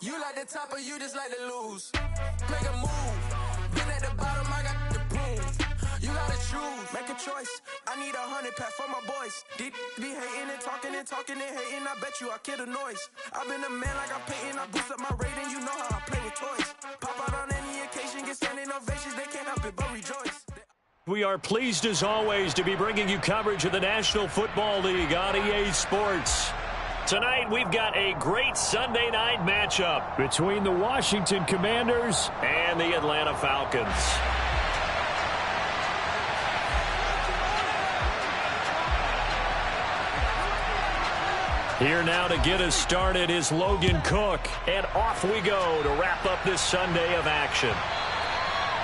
You like the top or you just like to lose? Make a move. Been at the bottom, I got the prove. You gotta choose, make a choice. I need 100 pack for my boys. Deep be hating and talking and talking and hating. I bet you I kill the noise. I've been a man like I'm painting. I boost up my rating. You know how I play with toys. Pop out on any occasion, get standing ovations. They can't help it but rejoice. We are pleased as always to be bringing you coverage of the National Football League on EA Sports. Tonight we've got a great Sunday night matchup between the Washington Commanders and the Atlanta Falcons. Here now to get us started is Logan Cook. And off we go to wrap up this Sunday of action.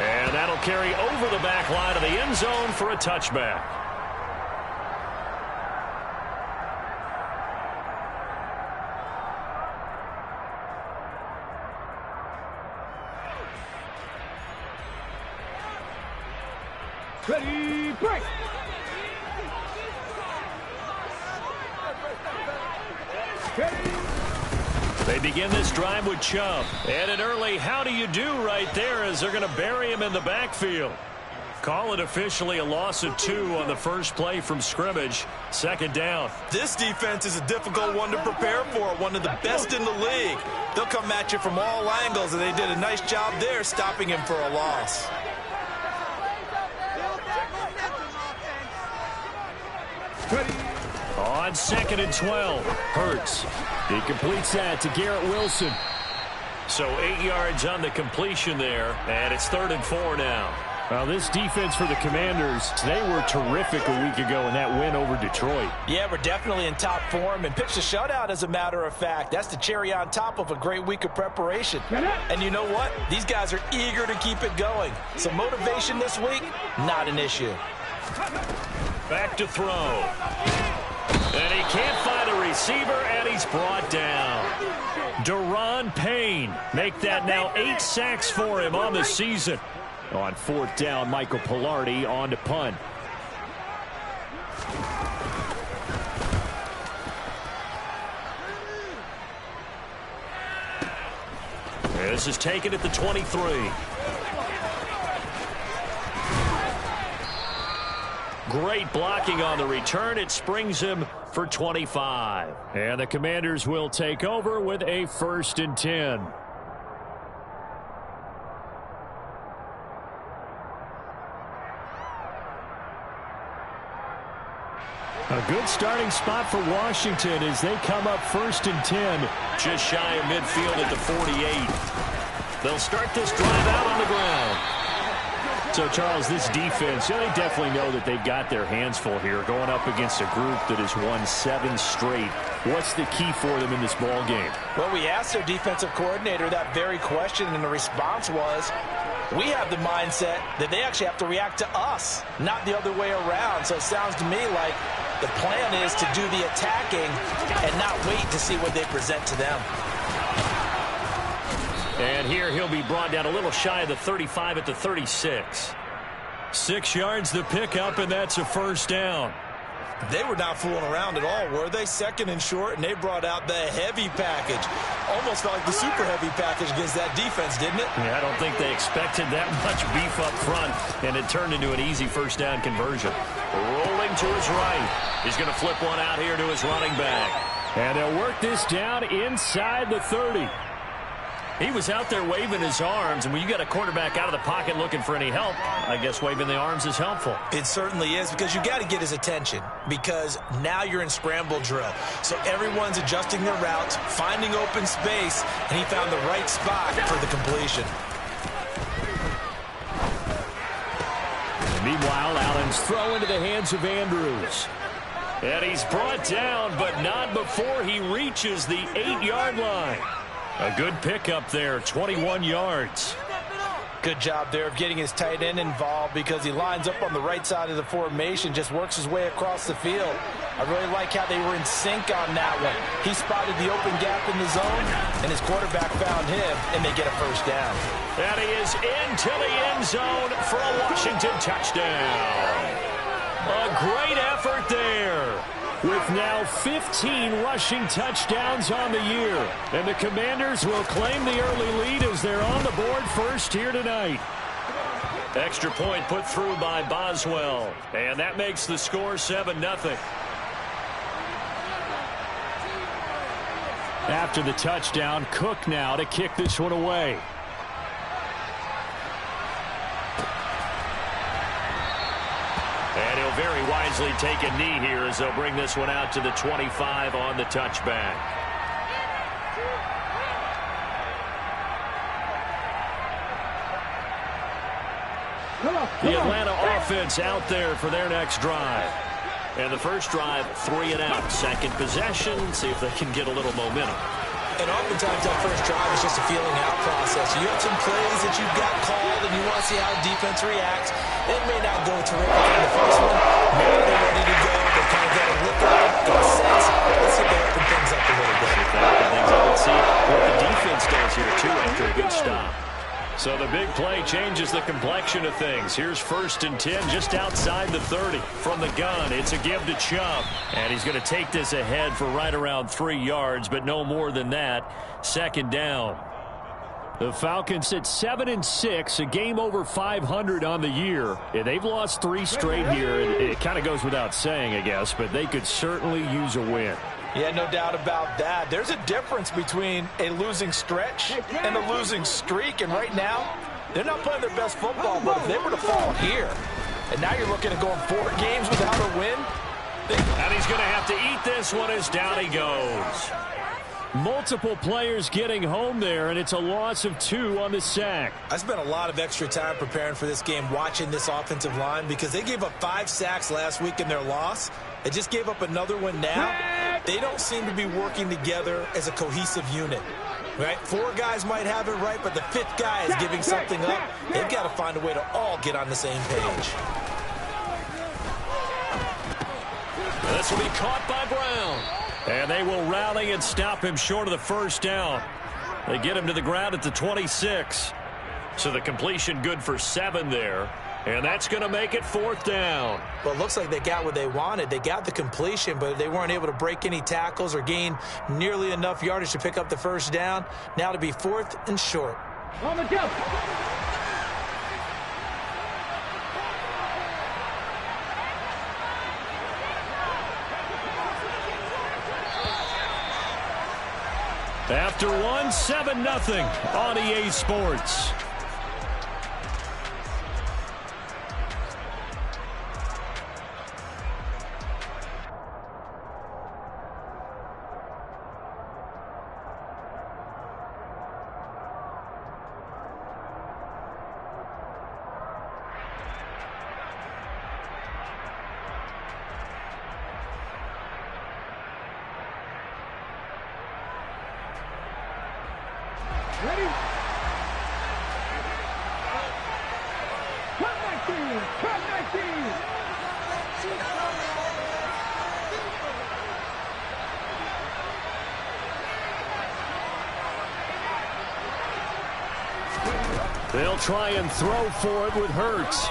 And that'll carry over the back line of the end zone for a touchback. Ready, break! They begin this drive with Chubb. And an early how do you do right there as they're going to bury him in the backfield. Call it officially a loss of 2 on the first play from scrimmage. Second down. This defense is a difficult one to prepare for, one of the best in the league. They'll come at you from all angles, and they did a nice job there stopping him for a loss. On 2nd and 12, Hurts. He completes that to Garrett Wilson. So 8 yards on the completion there, and it's 3rd and 4 now. Well, this defense for the Commanders, they were terrific a week ago in that win over Detroit. Yeah, we're definitely in top form and pitched a shutout, as a matter of fact. That's the cherry on top of a great week of preparation. And you know what? These guys are eager to keep it going. So motivation this week, not an issue. Back to throw. And he can't find a receiver, and he's brought down. Daron Payne. Make that now 8 sacks for him on the season. On 4th down, Michael Pilardi on to punt. This is taken at the 23. Great blocking on the return. It springs him for 25. And the Commanders will take over with a 1st and 10. A good starting spot for Washington as they come up 1st and 10. Just shy of midfield at the 48. They'll start this drive out on the ground. So, Charles, this defense, they definitely know that they've got their hands full here going up against a group that has won 7 straight. What's the key for them in this ball game? Well, we asked their defensive coordinator that very question, and the response was, we have the mindset that they actually have to react to us, not the other way around. So it sounds to me like the plan is to do the attacking and not wait to see what they present to them. And here he'll be brought down a little shy of the 35 at the 36. 6 yards the pickup, and that's a 1st down. They were not fooling around at all, were they? 2nd and short, and they brought out the heavy package. Almost felt like the super heavy package against that defense, didn't it? Yeah, I don't think they expected that much beef up front, and it turned into an easy 1st down conversion. Rolling to his right. He's going to flip one out here to his running back. And they'll work this down inside the 30. He was out there waving his arms, and when you got a quarterback out of the pocket looking for any help, I guess waving the arms is helpful. It certainly is, because you got to get his attention, because now you're in scramble drill. So everyone's adjusting their routes, finding open space, and he found the right spot for the completion. And meanwhile, Allen's throw into the hands of Andrews. And he's brought down, but not before he reaches the 8-yard line. A good pickup there, 21 yards. Good job there of getting his tight end involved, because he lines up on the right side of the formation, just works his way across the field. I really like how they were in sync on that one. He spotted the open gap in the zone, and his quarterback found him, and they get a 1st down. And he is into the end zone for a Washington touchdown. A great effort there. with now 15 rushing touchdowns on the year. And the Commanders will claim the early lead as they're on the board first here tonight. Extra point put through by Boswell. And that makes the score 7-0. After the touchdown, Cook now to kick this one away. And he'll very wisely take a knee here as they'll bring this one out to the 25 on the touchback. The Atlanta offense out there for their next drive. And the first drive, 3 and out. Second possession, see if they can get a little momentum. And oftentimes that first drive is just a feeling out process. You have some plays that you've got called and you want to see how the defense reacts. It may not go terrific in the first one. Now they're ready to go. They kind of got a look at it, got a sense. Let's see if they open things up a little bit. If they open things up, let's see what the defense does here, too, after a good stop. So the big play changes the complexion of things. Here's 1st and 10 just outside the 30. From the gun, it's a give to Chubb. And he's going to take this ahead for right around 3 yards, but no more than that. 2nd down. The Falcons at 7-6, a game over 500 on the year. Yeah, they've lost 3 straight here. It kind of goes without saying, I guess, but they could certainly use a win. Yeah, no doubt about that. There's a difference between a losing stretch and a losing streak. And right now, they're not playing their best football. But if they were to fall here, and now you're looking at going 4 games without a win. And he's going to have to eat this one as down he goes. Multiple players getting home there, and it's a loss of 2 on the sack. I spent a lot of extra time preparing for this game, watching this offensive line, because they gave up 5 sacks last week in their loss. They just gave up another one now. They don't seem to be working together as a cohesive unit. Right? 4 guys might have it right, but the 5th guy is giving something up. They've got to find a way to all get on the same page. This will be caught by Brown. And they will rally and stop him short of the 1st down. They get him to the ground at the 26. So the completion good for 7 there. And that's going to make it 4th down. Well, it looks like they got what they wanted. They got the completion, but they weren't able to break any tackles or gain nearly enough yardage to pick up the 1st down. Now to be 4th and short. On the jump. After 1, 7-0 on EA Sports. Ready? Cut 19! Cut 19! They'll try and throw for it with Hurts.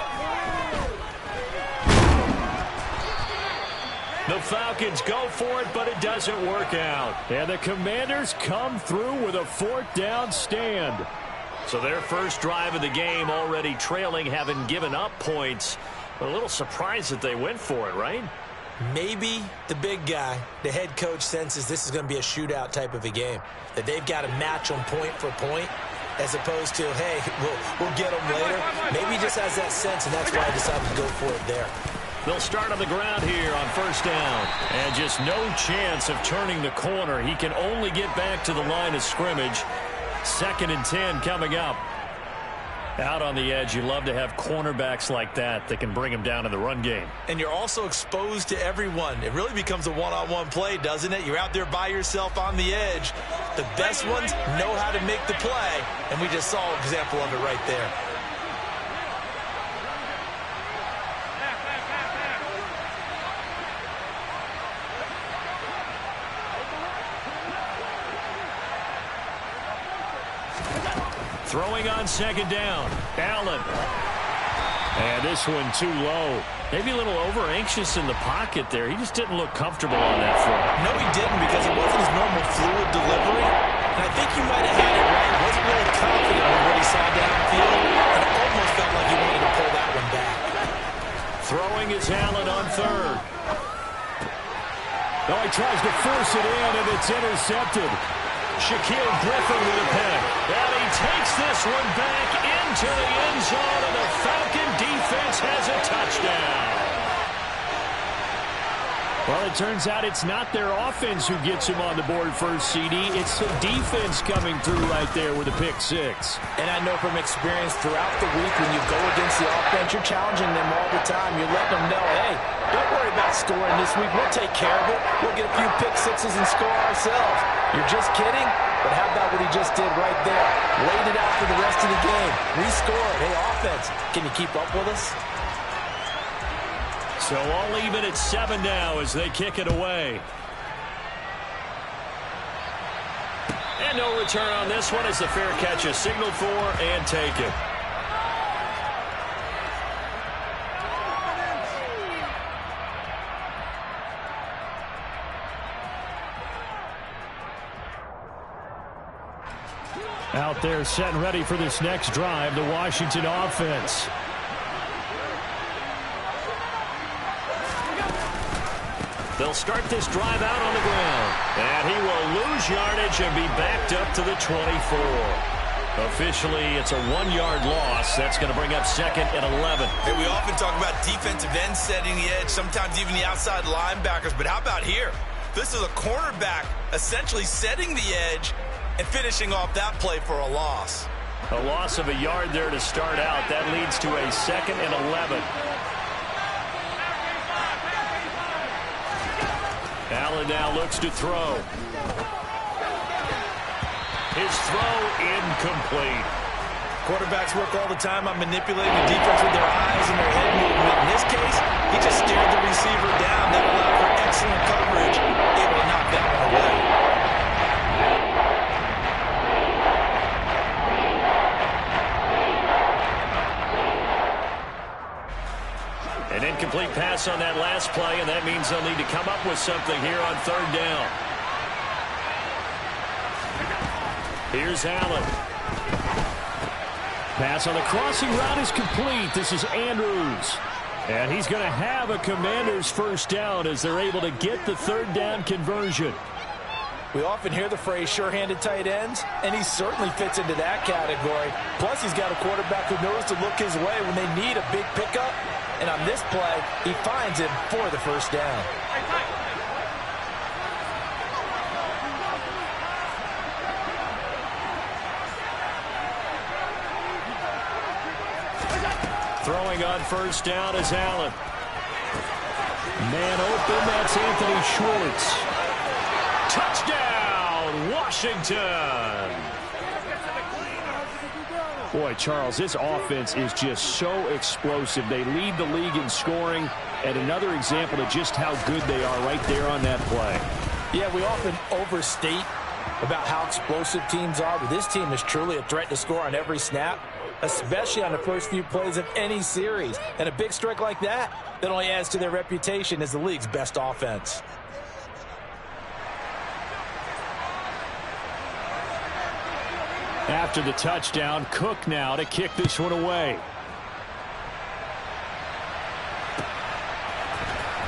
The Falcons go for it, but it doesn't work out. And the Commanders come through with a 4th down stand. So their first drive of the game already trailing, having given up points. But a little surprised that they went for it, right? Maybe the big guy, the head coach, senses this is going to be a shootout type of a game. That they've got to match them point for point, as opposed to, hey, we'll get them later. Maybe he just has that sense, and that's why he decided to go for it there. They'll start on the ground here on 1st down. And just no chance of turning the corner. He can only get back to the line of scrimmage. 2nd and 10 coming up. Out on the edge, you love to have cornerbacks like that can bring him down in the run game. And you're also exposed to everyone. It really becomes a one-on-one play, doesn't it? You're out there by yourself on the edge. The best ones know how to make the play, and we just saw an example of it right there. Throwing on 2nd down. Allen. And this one too low. Maybe a little over-anxious in the pocket there. He just didn't look comfortable on that front. No, he didn't, because it wasn't his normal fluid delivery. And I think you might have had it right. He wasn't really confident with what he saw downfield, and it almost felt like he wanted to pull that one back. Throwing is Allen on third. Oh, he tries to force it in, and it's intercepted. Shaquille Griffin with a pick. And he takes this one back into the end zone, and the Falcon defense has a touchdown. Well, it turns out it's not their offense who gets him on the board first, CD. It's the defense coming through right there with a pick six. And I know from experience throughout the week, when you go against the offense, you're challenging them all the time. You're letting them know, hey, don't worry about scoring this week. We'll take care of it. We'll get a few pick sixes and score ourselves. You're just kidding? But how about what he just did right there? Laid it out for the rest of the game. We scored. Hey, offense, can you keep up with us? So all even at 7 now as they kick it away. And no return on this one as the fair catch is signaled for and taken. Out there set and ready for this next drive, the Washington offense. They'll start this drive out on the ground. And he will lose yardage and be backed up to the 24. Officially, it's a 1-yard loss. That's going to bring up 2nd and 11. Hey, we often talk about defensive ends setting the edge, sometimes even the outside linebackers. But how about here? This is a cornerback essentially setting the edge and finishing off that play for a loss. A loss of a yard there to start out. That leads to a 2nd and 11. Allen now looks to throw. His throw incomplete. Quarterbacks work all the time on manipulating the defense with their eyes and their head movement. In this case, he just stared the receiver down. That allowed for excellent coverage, able to knock that one away. An incomplete pass on that last play, and that means they'll need to come up with something here on 3rd down. Here's Allen. Pass on the crossing route is complete. This is Andrews. And he's going to have a Commander's first down as they're able to get the 3rd down conversion. We often hear the phrase sure-handed tight ends, and he certainly fits into that category. Plus, he's got a quarterback who knows to look his way when they need a big pickup. And on this play, he finds him for the first down. Throwing on first down is Allen. Man open, that's Anthony Schwartz. Touchdown, Washington! Boy, Charles, this offense is just so explosive. They lead the league in scoring, and another example of just how good they are right there on that play. Yeah, we often overstate about how explosive teams are, but this team is truly a threat to score on every snap, especially on the first few plays of any series. And a big strike like that only adds to their reputation as the league's best offense. After the touchdown, Cook now to kick this one away.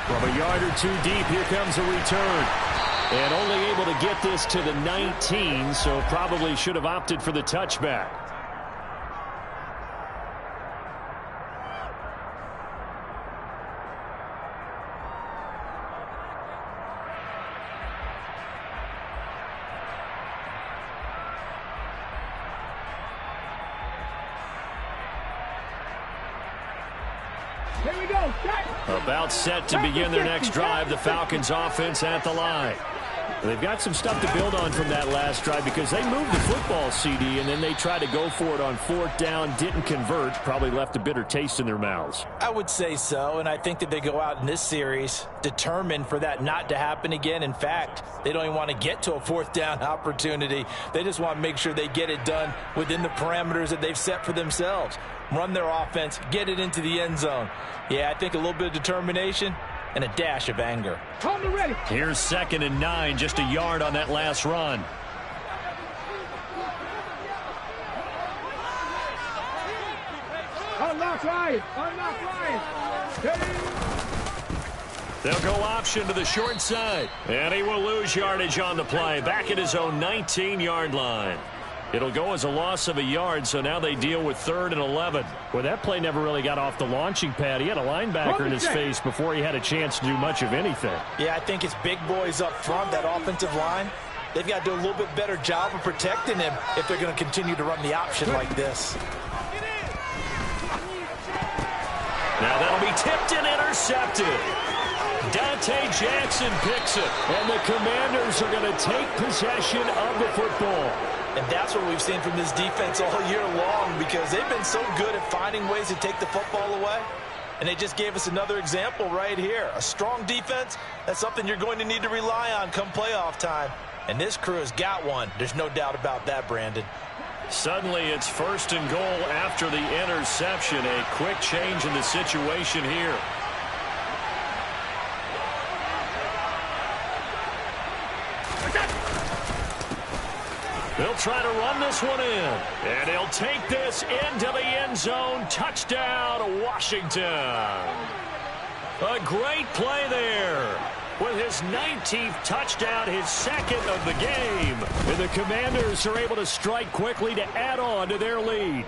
From a yard or two deep, here comes a return. And only able to get this to the 19, so probably should have opted for the touchback. Here we go. About set to begin their next drive. The Falcons offense at the line. They've got some stuff to build on from that last drive because they moved the football, CD, and then they tried to go for it on 4th down, didn't convert, probably left a bitter taste in their mouths. I would say so, and I think that they go out in this series determined for that not to happen again. In fact, they don't even want to get to a 4th down opportunity. They just want to make sure they get it done within the parameters that they've set for themselves. Run their offense, get it into the end zone. Yeah, I think a little bit of determination and a dash of anger. Ready. Here's 2nd and 9, just a yard on that last run. Unlock right. They'll go option to the short side. And he will lose yardage on the play. Back at his own 19-yard line. It'll go as a loss of a yard, so now they deal with 3rd and 11. Well, that play never really got off the launching pad. He had a linebacker in his face before he had a chance to do much of anything. Yeah, I think it's big boys up front, that offensive line. They've got to do a little bit better job of protecting him if they're going to continue to run the option like this. Now that'll be tipped and intercepted. Dante Jackson picks it, and the Commanders are going to take possession of the football. And that's what we've seen from this defense all year long, because they've been so good at finding ways to take the football away. And they just gave us another example right here. A strong defense, that's something you're going to need to rely on come playoff time. And this crew has got one. There's no doubt about that, Brandon. Suddenly it's 1st and goal after the interception. A quick change in the situation here. They'll try to run this one in. And he'll take this into the end zone. Touchdown, Washington. A great play there. With his 19th touchdown, his 2nd of the game. And the Commanders are able to strike quickly to add on to their lead.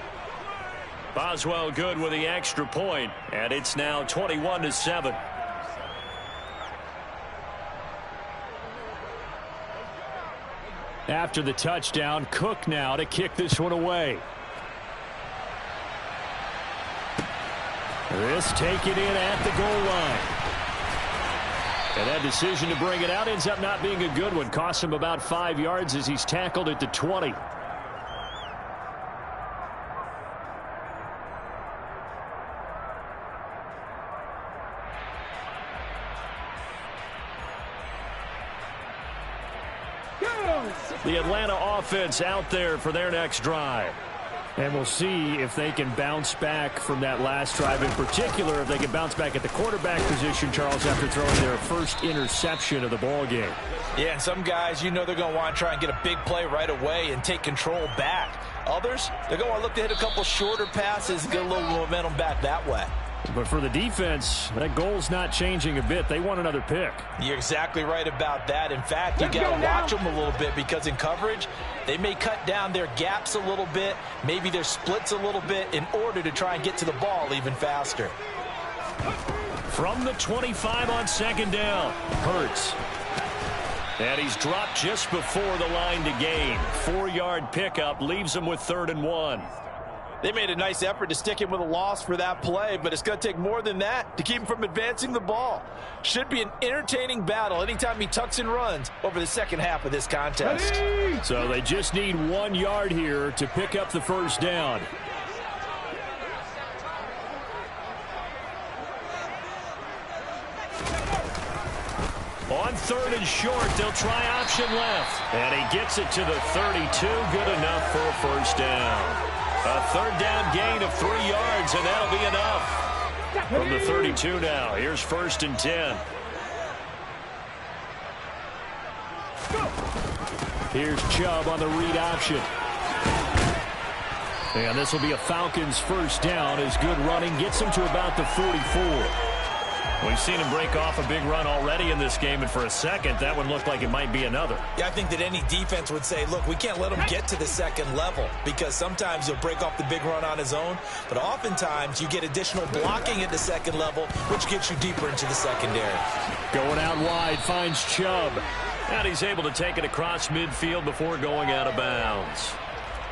Boswell good with the extra point. And it's now 21-7. After the touchdown, Cook now to kick this one away. This taken in at the goal line. And that decision to bring it out ends up not being a good one. Costs him about 5 yards as he's tackled at the 20. The Atlanta offense out there for their next drive. And we'll see if they can bounce back from that last drive. In particular, if they can bounce back at the quarterback position, Charles, after throwing their first interception of the ball game. Yeah, and some guys, you know they're going to want to try and get a big play right away and take control back. Others, they're going to want to look to hit a couple shorter passes and get a little momentum back that way. But for the defense, that goal's not changing a bit. They want another pick. You're exactly right about that. In fact, you got to watch them a little bit, because in coverage, they may cut down their gaps a little bit, maybe their splits a little bit, in order to try and get to the ball even faster. From the 25 on 2nd down, Hurts. And he's dropped just before the line to gain. 4-yard pickup leaves him with 3rd and 1. They made a nice effort to stick him with a loss for that play, but it's going to take more than that to keep him from advancing the ball. Should be an entertaining battle anytime he tucks and runs over the second half of this contest. So they just need 1 yard here to pick up the 1st down. On 3rd and short, they'll try option left. And he gets it to the 32. Good enough for a 1st down. A 3rd down gain of 3 yards, and that'll be enough. From the 32 now, here's 1st and 10. Here's Chubb on the read option. And this will be a Falcons 1st down as good running gets him to about the 44. We've seen him break off a big run already in this game, and for a second, that one looked like it might be another. Yeah, I think that any defense would say, look, we can't let him get to the second level, because sometimes he'll break off the big run on his own, but oftentimes you get additional blocking at the second level, which gets you deeper into the secondary. Going out wide, finds Chubb. And he's able to take it across midfield before going out of bounds.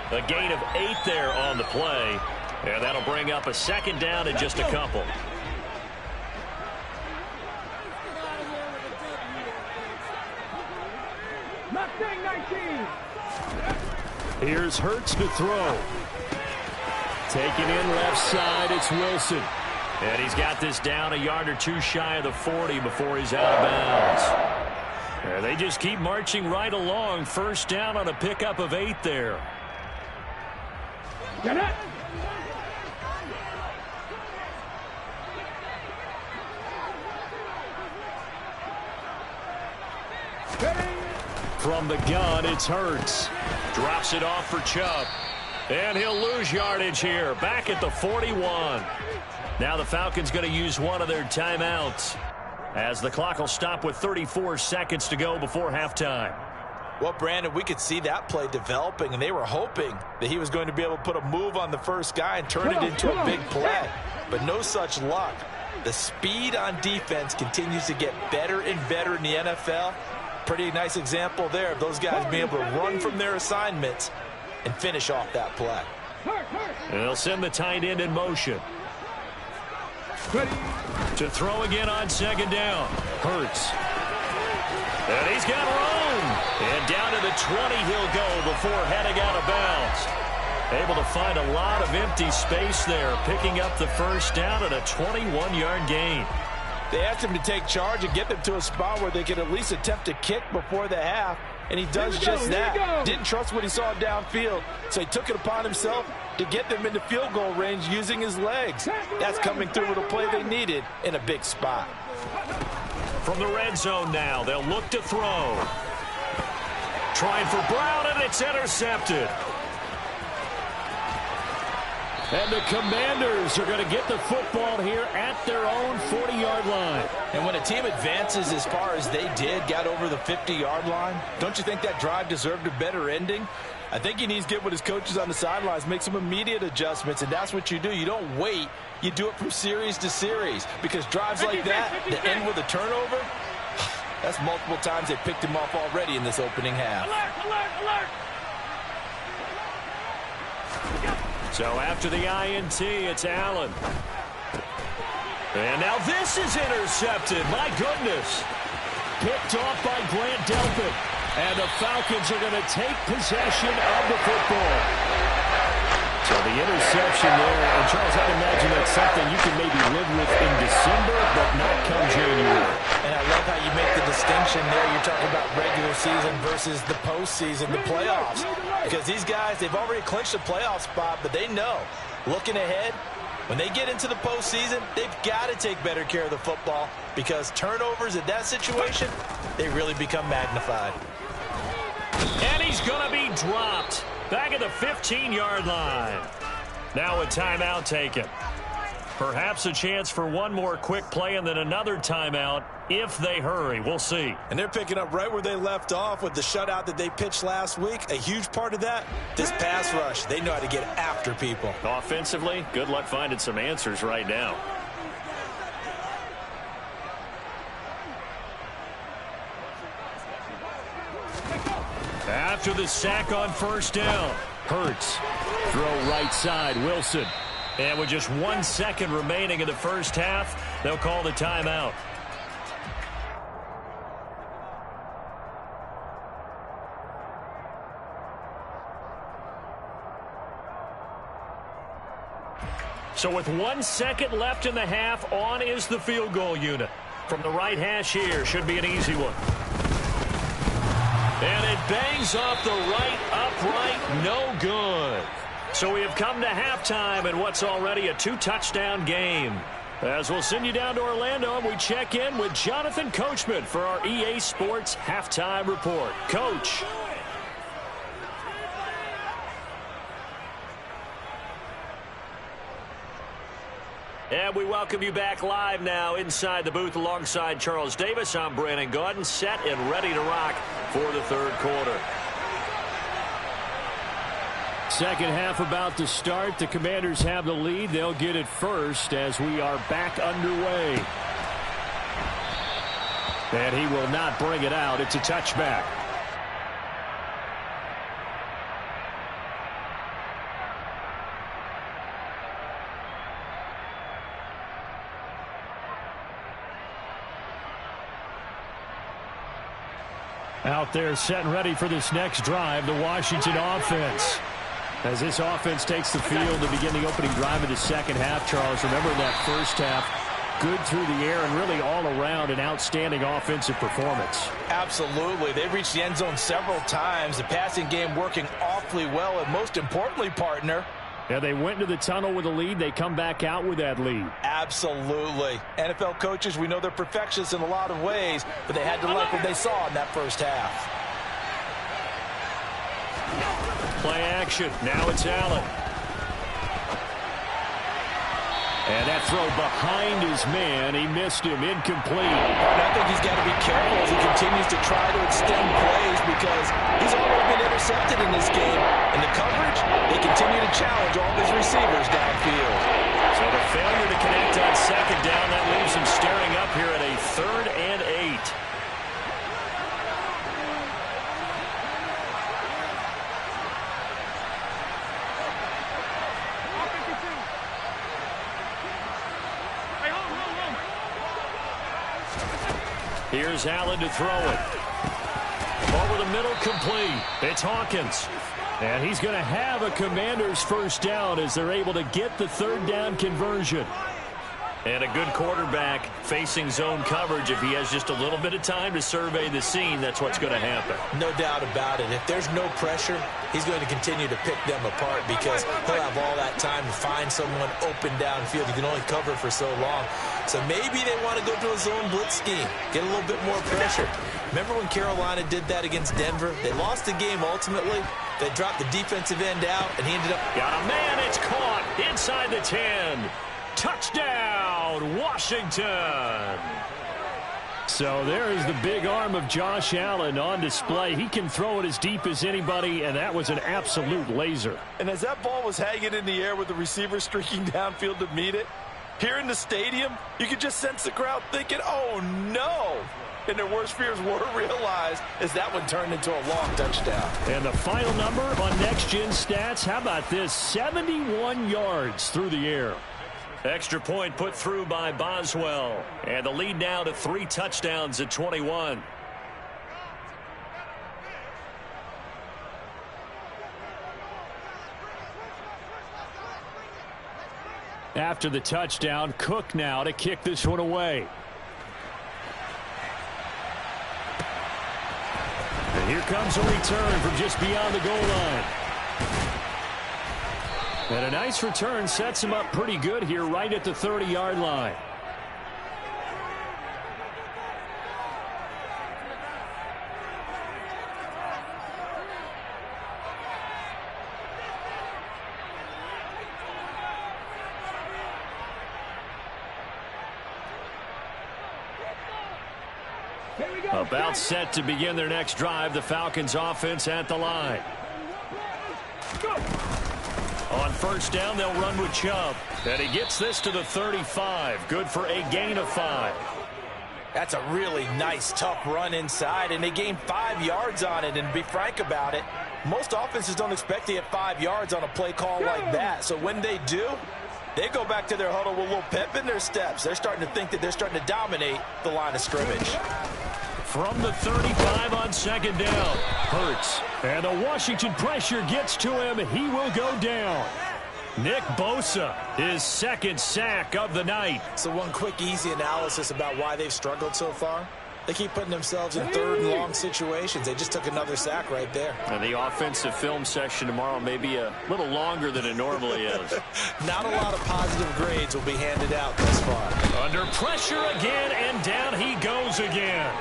A gain of 8 there on the play, and that'll bring up a 2nd down in just a couple. Mustang 19. Here's Hurts to throw. Taking in left side, it's Wilson. And he's got this down a yard or two shy of the 40 before he's out of bounds. And they just keep marching right along. First down on a pickup of 8 there. Get it. From the gun, it's Hurts. Drops it off for Chubb. And he'll lose yardage here. Back at the 41. Now the Falcons going to use one of their timeouts, as the clock will stop with 34 seconds to go before halftime. Well, Brandon, we could see that play developing, and they were hoping that he was going to be able to put a move on the first guy and turn it into a big play. But no such luck. The speed on defense continues to get better and better in the NFL. Pretty nice example there of those guys being able to run from their assignments and finish off that play. And they'll send the tight end in motion. To throw again on second down. Hurts. And he's got room. And down to the 20 he'll go before heading out of bounds. Able to find a lot of empty space there, picking up the first down at a 21-yard gain. They asked him to take charge and get them to a spot where they could at least attempt to kick before the half, and he does just that. Didn't trust what he saw downfield, so he took it upon himself to get them into field goal range using his legs. That's coming through with a play they needed in a big spot. From the red zone now, they'll look to throw. Trying for Brown, and it's intercepted. And the Commanders are going to get the football here at their own 40-yard line. And when a team advances as far as they did, got over the 50-yard line, don't you think that drive deserved a better ending? I think he needs to get with his coaches on the sidelines, make some immediate adjustments, and that's what you do. You don't wait. You do it from series to series, because drives like that that end with a turnover, that's multiple times they picked him off already in this opening half. Alert, alert, alert. So after the INT, it's Allen. And now this is intercepted. My goodness. Picked off by Grant Delpit. And the Falcons are going to take possession of the football. So the interception there. And Charles, I'd imagine that's something you can maybe live with in December, but not come January. And I love how you make the distinction there. You're talking about regular season versus the postseason, the playoffs. Because these guys, they've already clinched a playoff spot, but they know, looking ahead, when they get into the postseason, they've got to take better care of the football, because turnovers in that situation, they really become magnified. And he's going to be dropped back at the 15-yard line. Now a timeout taken. Perhaps a chance for one more quick play and then another timeout if they hurry. We'll see. And they're picking up right where they left off with the shutout that they pitched last week. A huge part of that, this pass rush. They know how to get after people. Offensively, good luck finding some answers right now. After the sack on first down, Hurts. Throw right side, Wilson. And with just 1 second remaining in the first half, they'll call the timeout. So with 1 second left in the half, on is the field goal unit. From the right hash here, should be an easy one. And it bangs off the right upright, no good. So we have come to halftime in what's already a 2-touchdown game. As we'll send you down to Orlando, and we check in with Jonathan Coachman for our EA Sports Halftime Report. Coach. And we welcome you back live now inside the booth alongside Charles Davis. I'm Brandon Gaudin, set and ready to rock for the third quarter. Second half about to start. The Commanders have the lead. They'll get it first as we are back underway. And he will not bring it out. It's a touchback. Out there setting ready for this next drive, the Washington offense. As this offense takes the field to begin the opening drive of the second half, Charles, remember in that first half, good through the air and really all around an outstanding offensive performance. Absolutely. They reached the end zone several times. The passing game working awfully well, and most importantly, partner, yeah, they went into the tunnel with a lead. They come back out with that lead. Absolutely. NFL coaches, we know they're perfectionists in a lot of ways, but they had to like what they saw in that first half. Play action. Now it's Allen. And that throw behind his man. He missed him. Incomplete. And I think he's got to be careful as he continues to try to extend plays because he's already been intercepted in this game. And the coverage, they continue to challenge all of his receivers downfield. So the failure to connect on second down, that leaves him staring up here at a 3rd and 8. Here's Allen to throw it. Over the middle, complete. It's Hawkins. And he's going to have a Commander's first down as they're able to get the 3rd down conversion. And a good quarterback facing zone coverage. If he has just a little bit of time to survey the scene, that's what's going to happen. No doubt about it. If there's no pressure, he's going to continue to pick them apart because he'll have all that time to find someone open downfield. He can only cover for so long. So maybe they want to go to a zone blitz scheme, get a little bit more pressure. Remember when Carolina did that against Denver? They lost the game ultimately. They dropped the defensive end out, and he ended up... Got a man. It's caught inside the 10. Touchdown, Washington. So there is the big arm of Josh Allen on display. He can throw it as deep as anybody, and that was an absolute laser. And as that ball was hanging in the air with the receiver streaking downfield to meet it, here in the stadium, you could just sense the crowd thinking, oh, no. And their worst fears were realized as that one turned into a long touchdown. And the final number on Next Gen Stats, how about this? 71 yards through the air. Extra point put through by Boswell. And the lead now to 3 touchdowns at 21. After the touchdown, Cook now to kick this one away. And here comes a return from just beyond the goal line. And a nice return sets him up pretty good here right at the 30-yard line. About set to begin their next drive. The Falcons offense at the line. On first down, they'll run with Chubb. And he gets this to the 35. Good for a gain of 5. That's a really nice, tough run inside, and they gained 5 yards on it. And to be frank about it, most offenses don't expect to get 5 yards on a play call like that. So when they do, they go back to their huddle with a little pep in their steps. They're starting to think that they're starting to dominate the line of scrimmage. From the 35 on second down, Hurts. And the Washington pressure gets to him. He will go down. Nick Bosa, his 2nd sack of the night. So one quick, easy analysis about why they've struggled so far. They keep putting themselves in 3rd and long situations. They just took another sack right there. And the offensive film session tomorrow may be a little longer than it normally is. Not a lot of positive grades will be handed out thus far. Under pressure again, and down he goes again.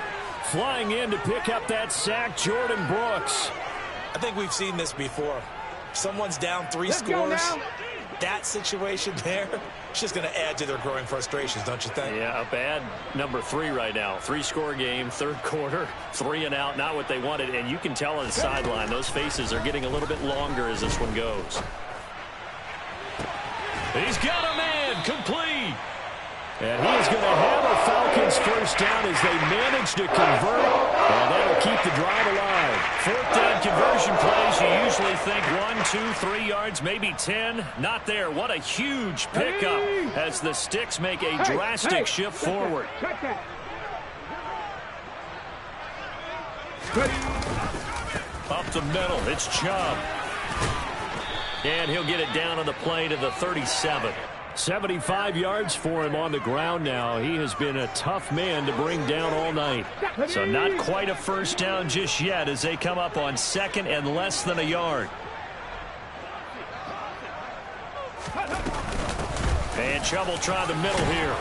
Flying in to pick up that sack, Jordan Brooks. I think we've seen this before. Someone's down 3 scores. That situation there, it's just going to add to their growing frustrations, don't you think? Yeah, a bad number 3 right now. 3-score game, 3rd quarter, 3 and out, not what they wanted. And you can tell on the sideline, those faces are getting a little bit longer as this one goes. He's got a man, complete. And he is going to have a Falcons first down as they manage to convert, and that'll keep the drive alive. 4th down conversion plays, you usually think 1, 2, 3 yards, maybe 10. Not there. What a huge pickup as the Sticks make a drastic shift forward. Up the middle, it's Chubb. And he'll get it down on the play to the 37. 75 yards for him on the ground now. He has been a tough man to bring down all night. So not quite a first down just yet as they come up on second and less than a yard. And Chubb will try the middle here.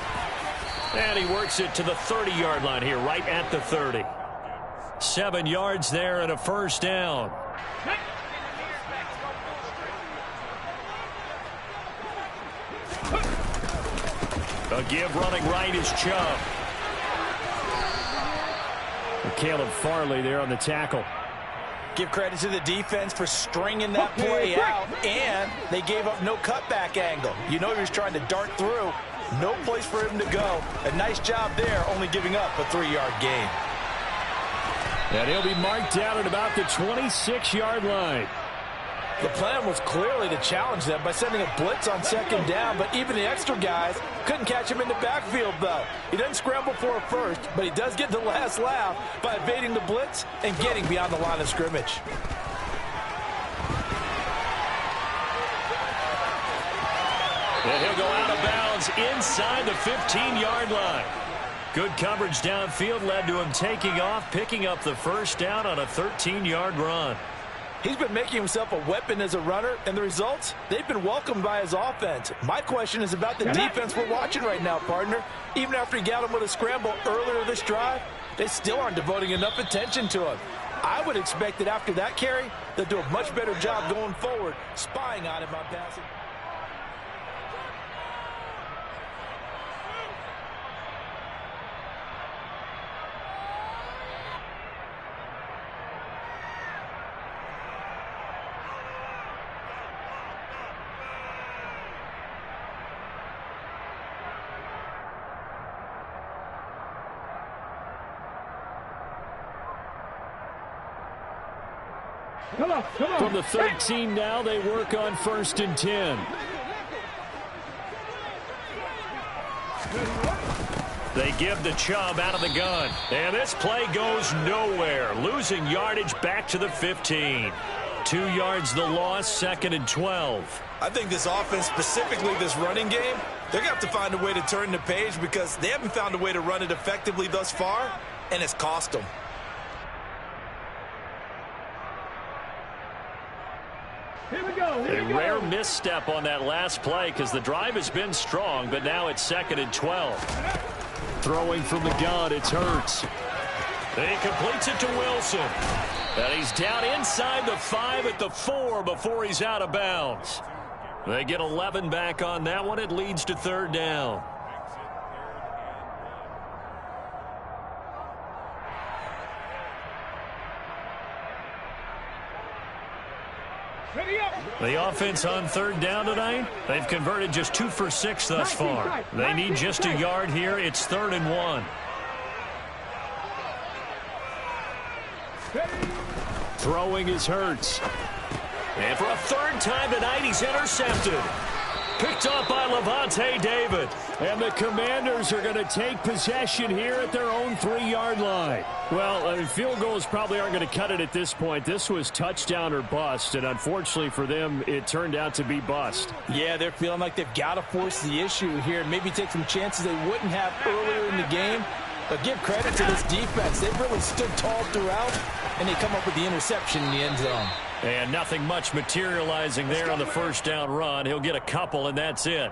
And he works it to the 30-yard line here, right at the 30. 7 yards there and a first down. A give running right is Chubb. Caleb Farley there on the tackle. Give credit to the defense for stringing that play out, and they gave up no cutback angle. You know he was trying to dart through. No place for him to go. A nice job there, only giving up a 3-yard gain. And he'll be marked down at about the 26-yard line. The plan was clearly to challenge them by sending a blitz on second down, but even the extra guys couldn't catch him in the backfield, though. He doesn't scramble for a first, but he does get the last laugh by evading the blitz and getting beyond the line of scrimmage. And he'll go out of bounds inside the 15-yard line. Good coverage downfield led to him taking off, picking up the first down on a 13-yard run. He's been making himself a weapon as a runner, and the results, they've been welcomed by his offense. My question is about the defense we're watching right now, partner. Even after he got him with a scramble earlier this drive, they still aren't devoting enough attention to him. I would expect that after that carry, they'll do a much better job going forward, spying on him on passing. From the 13 now, they work on 1st and 10. They give the Chubb out of the gun. And this play goes nowhere. Losing yardage back to the 15. 2 yards the loss, 2nd and 12. I think this offense, specifically this running game, they're going to have to find a way to turn the page because they haven't found a way to run it effectively thus far, and it's cost them. Here we go. A rare misstep on that last play because the drive has been strong, but now it's 2nd and 12. Throwing from the gun, it's Hurts. He completes it to Wilson. And he's down inside the 5 at the 4 before he's out of bounds. They get 11 back on that one. It leads to 3rd down. The offense on 3rd down tonight, they've converted just 2 for 6 thus far. They need just a yard here. It's 3rd and 1. Throwing is Hurts. And for a 3rd time tonight, he's intercepted. Picked up by Levante David. And the Commanders are going to take possession here at their own 3-yard line. Well, field goals probably aren't going to cut it at this point. This was touchdown or bust, and unfortunately for them, it turned out to be bust. Yeah, they're feeling like they've got to force the issue here and maybe take some chances they wouldn't have earlier in the game. But give credit to this defense. They've really stood tall throughout, and they come up with the interception in the end zone. And nothing much materializing there on the 1st down run. He'll get a couple, and that's it.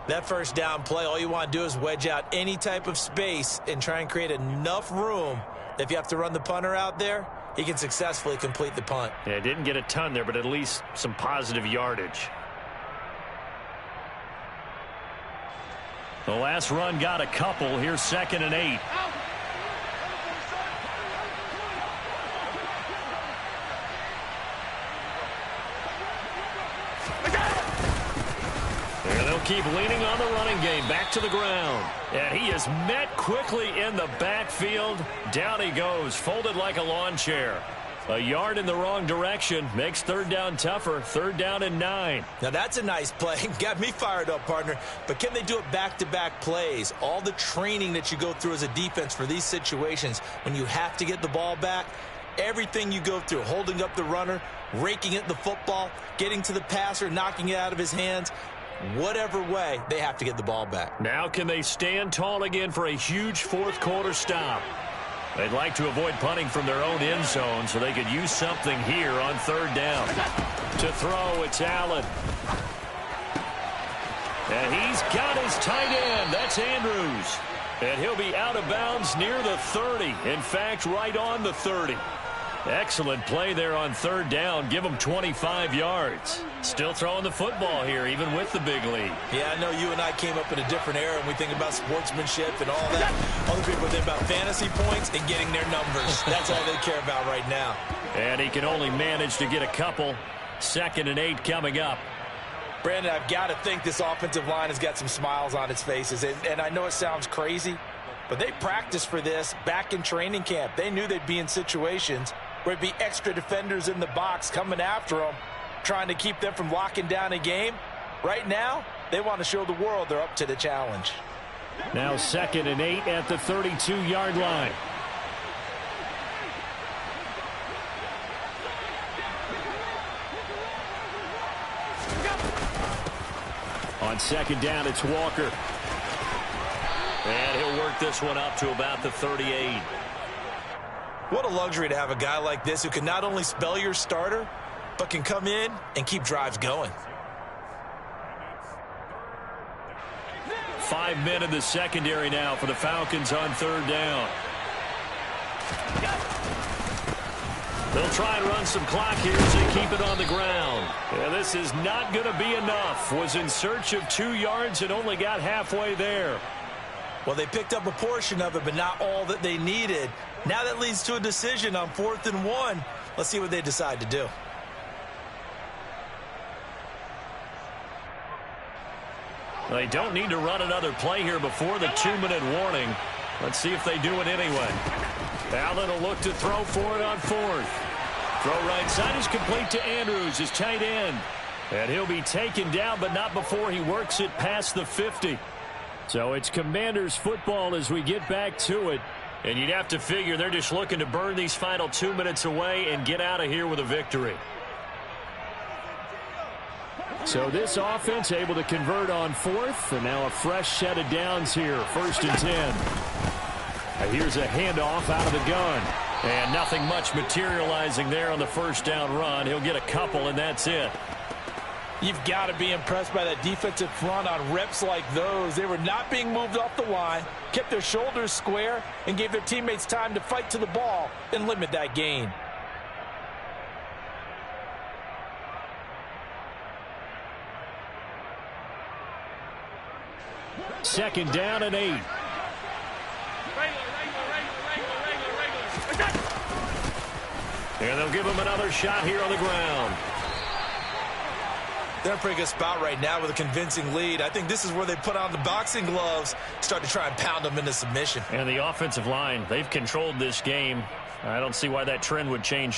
That 1st down play, all you want to do is wedge out any type of space and try and create enough room that if you have to run the punter out there, he can successfully complete the punt. Yeah, didn't get a ton there, but at least some positive yardage. The last run got a couple. Here's 2nd and 8. And they'll keep leaning on the running game. Back to the ground. And he is met quickly in the backfield. Down he goes, folded like a lawn chair. A yard in the wrong direction makes third down tougher. 3rd down and 9. Now that's a nice play. Got me fired up, partner. But can they do it back-to-back plays? All the training that you go through as a defense for these situations, when you have to get the ball back, everything you go through, holding up the runner, raking at the football, getting to the passer, knocking it out of his hands, whatever way, they have to get the ball back. Now can they stand tall again for a huge fourth-quarter stop? They'd like to avoid punting from their own end zone so they could use something here on 3rd down. To throw, it's Allen. And he's got his tight end. That's Andrews. And he'll be out of bounds near the 30. In fact, right on the 30. Excellent play there on 3rd down. Give them 25 yards. Still throwing the football here, even with the big lead. Yeah, I know you and I came up in a different era, and we think about sportsmanship and all that. Other people think about fantasy points and getting their numbers. That's all they care about right now. And he can only manage to get a couple. 2nd and 8 coming up. Brandon, I've got to think this offensive line has got some smiles on its faces. And I know it sounds crazy, but they practiced for this back in training camp. They knew they'd be in situations where it'd be extra defenders in the box coming after them, trying to keep them from locking down a game. Right now, they want to show the world they're up to the challenge. Now 2nd and 8 at the 32-yard line. On 2nd down, it's Walker. And he'll work this one up to about the 38. What a luxury to have a guy like this who can not only spell your starter, but can come in and keep drives going. 5 men in the secondary now for the Falcons on 3rd down. They'll try and run some clock here as they keep it on the ground. Yeah, this is not going to be enough. Was in search of 2 yards and only got halfway there. Well, they picked up a portion of it, but not all that they needed. Now that leads to a decision on 4th and 1. Let's see what they decide to do. They don't need to run another play here before the 2-minute warning. Let's see if they do it anyway. Allen will look to throw for it on 4th. Throw right side is complete to Andrews, his tight end. And he'll be taken down, but not before he works it past the 50. So it's Commanders football as we get back to it. And you'd have to figure they're just looking to burn these final 2 minutes away and get out of here with a victory. So this offense able to convert on 4th, and now a fresh set of downs here. 1st and 10. Here's a handoff out of the gun. And nothing much materializing there on the 1st down run. He'll get a couple, and that's it. You've got to be impressed by that defensive front on reps like those. They were not being moved off the line, kept their shoulders square, and gave their teammates time to fight to the ball and limit that gain. Second down and 8. And they'll give him another shot here on the ground. They're in a pretty good spot right now with a convincing lead. I think this is where they put on the boxing gloves, start to try and pound them into submission. And the offensive line, they've controlled this game. I don't see why that trend would change now.